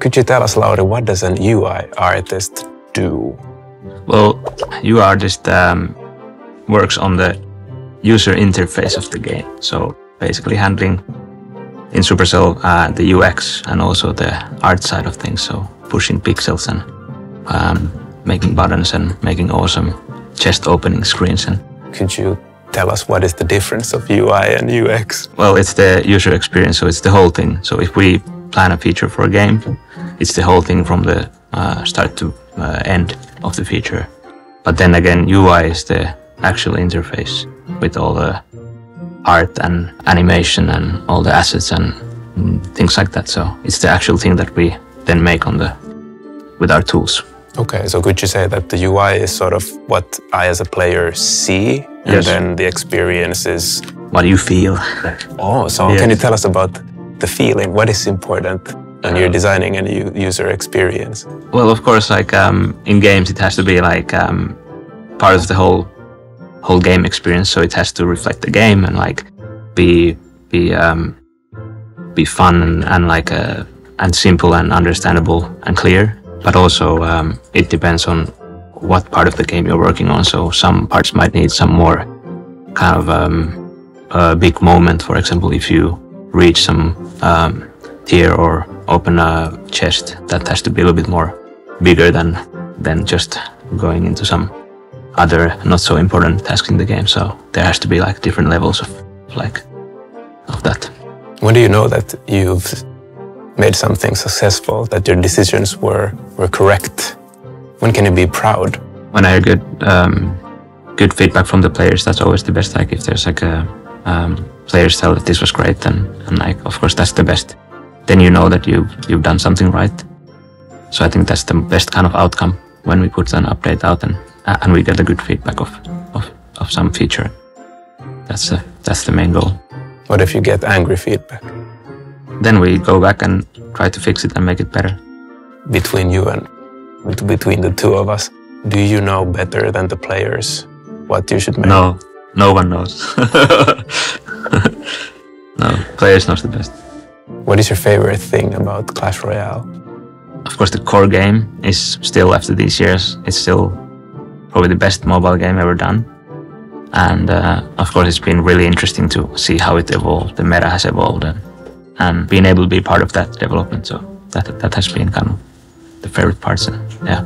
Could you tell us, Lauri, what does an UI artist do? Well, UI artist works on the user interface of the game. So basically handling in Supercell the UX and also the art side of things. So pushing pixels and making buttons and making awesome chest opening screens. And could you tell us what is the difference of UI and UX? Well, it's the user experience, so it's the whole thing. So if we plan a feature for a game, it's the whole thing from the start to end of the feature. But then again, UI is the actual interface with all the art and animation and all the assets and things like that. So it's the actual thing that we then make with our tools. Okay, so could you say that the UI is sort of what I as a player see, and yes, then the experience is what you feel? Oh, so yes, can you tell us about the feeling? What is important when you're designing a new user experience? Well, of course, like in games, it has to be like part of the whole game experience. So it has to reflect the game and like be fun and like and simple and understandable and clear. But also it depends on what part of the game you're working on. So some parts might need some more kind of a big moment. For example, if you reach some tier or open a chest, that has to be a little bit more bigger than just going into some other not so important task in the game. So there has to be like different levels of that. When do you know that you've made something successful, that your decisions were correct? When can you be proud? When I hear good feedback from the players, that's always the best. Like if there's like players tell that this was great, and like of course that's the best. Then you know that you've done something right. So I think that's the best kind of outcome when we put an update out and we get a good feedback of some feature. That's the main goal. What if you get angry feedback? Then we go back and try to fix it and make it better. Between you and between the two of us, do you know better than the players what you should make? No one knows. No, players knows the best. What is your favorite thing about Clash Royale? Of course, the core game is still, after these years, it's still probably the best mobile game ever done. And of course, it's been really interesting to see how it evolved, the meta has evolved, and being able to be part of that development. So that has been kind of the favorite parts. Yeah.